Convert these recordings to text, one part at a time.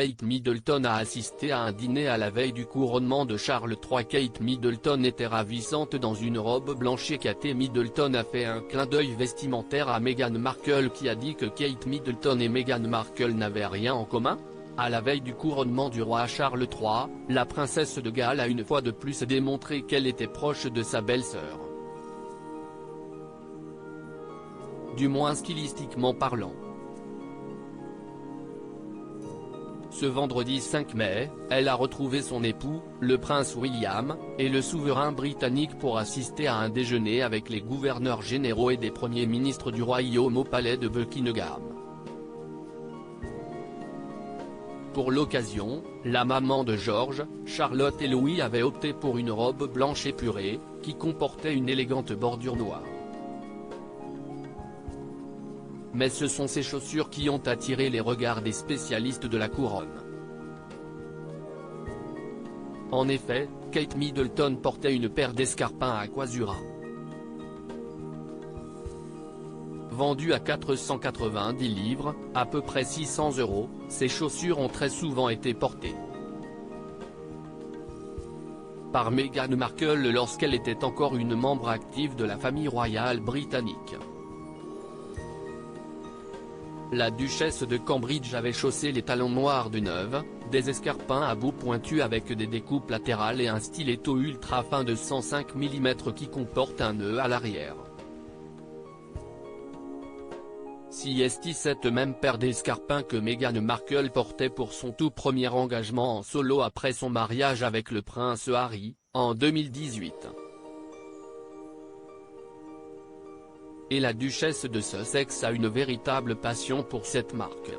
Kate Middleton a assisté à un dîner à la veille du couronnement de Charles III. Kate Middleton était ravissante dans une robe blanche et Kate Middleton a fait un clin d'œil vestimentaire à Meghan Markle qui a dit que Kate Middleton et Meghan Markle n'avaient rien en commun. À la veille du couronnement du roi Charles III, la princesse de Galles a une fois de plus démontré qu'elle était proche de sa belle-sœur. Du moins stylistiquement parlant. Ce vendredi 5 mai, elle a retrouvé son époux, le prince William, et le souverain britannique pour assister à un déjeuner avec les gouverneurs généraux et des premiers ministres du royaume au palais de Buckingham. Pour l'occasion, la maman de George, Charlotte et Louis avaient opté pour une robe blanche épurée, qui comportait une élégante bordure noire. Mais ce sont ces chaussures qui ont attiré les regards des spécialistes de la couronne. En effet, Kate Middleton portait une paire d'escarpins à Aquazura. Vendues à 490 livres, à peu près 600 €, ces chaussures ont très souvent été portées par Meghan Markle lorsqu'elle était encore une membre active de la famille royale britannique. La duchesse de Cambridge avait chaussé les talons noirs de Neuve, des escarpins à bout pointu avec des découpes latérales et un stiletto ultra fin de 105 mm qui comporte un nœud à l'arrière. Si est cette même paire d'escarpins que Meghan Markle portait pour son tout premier engagement en solo après son mariage avec le prince Harry, en 2018. Et la duchesse de Sussex a une véritable passion pour cette marque.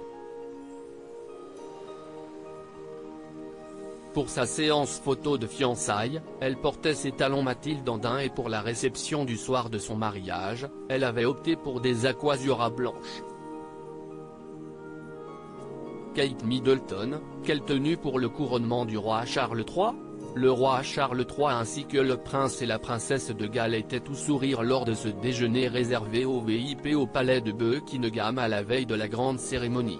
Pour sa séance photo de fiançailles, elle portait ses talons Mathilde Andin et pour la réception du soir de son mariage, elle avait opté pour des Aquazura blanches. Kate Middleton, quelle tenue pour le couronnement du roi Charles III? Le roi Charles III ainsi que le prince et la princesse de Galles étaient tout sourire lors de ce déjeuner réservé aux VIP au palais de Buckingham à la veille de la grande cérémonie.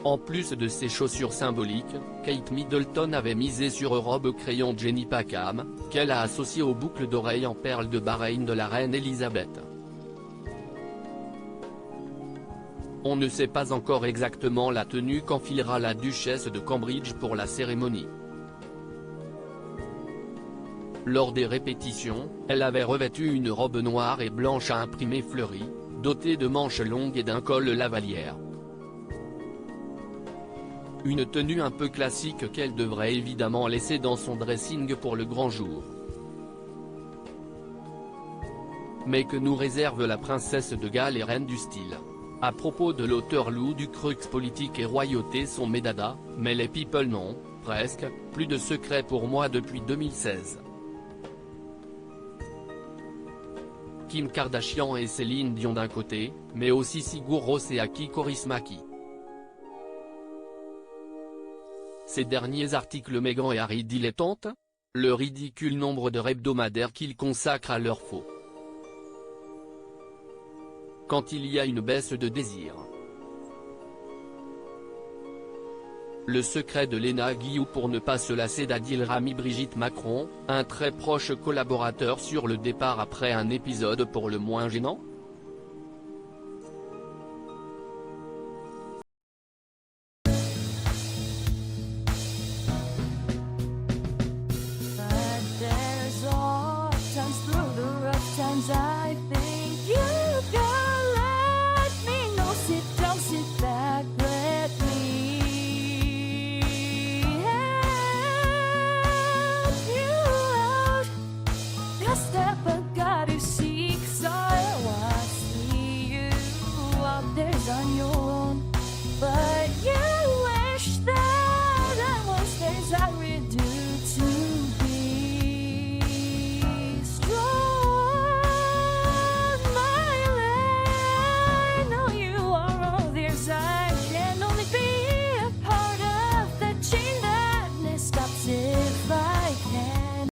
En plus de ses chaussures symboliques, Kate Middleton avait misé sur une robe crayon Jenny Packham, qu'elle a associée aux boucles d'oreilles en perles de Bahreïn de la reine Elisabeth. On ne sait pas encore exactement la tenue qu'enfilera la duchesse de Cambridge pour la cérémonie. Lors des répétitions, elle avait revêtu une robe noire et blanche à imprimé fleuri, dotée de manches longues et d'un col lavalière. Une tenue un peu classique qu'elle devrait évidemment laisser dans son dressing pour le grand jour. Mais que nous réserve la princesse de Galles et reine du style? À propos de l'auteur Lou Ducrux, politique et royauté sont mes dadas, mais les people non, presque, plus de secret pour moi depuis 2016. Kim Kardashian et Céline Dion d'un côté, mais aussi Sigur Rós et Aki Kaurismäki. Ces derniers articles Meghan et Harry dilettantes? Le ridicule nombre d'heures hebdomadaires qu'ils consacrent à leur faux. Quand il y a une baisse de désir. Le secret de Léna Guillou pour ne pas se lasser d'Adil Rami. Brigitte Macron, un très proche collaborateur sur le départ après un épisode pour le moins gênant?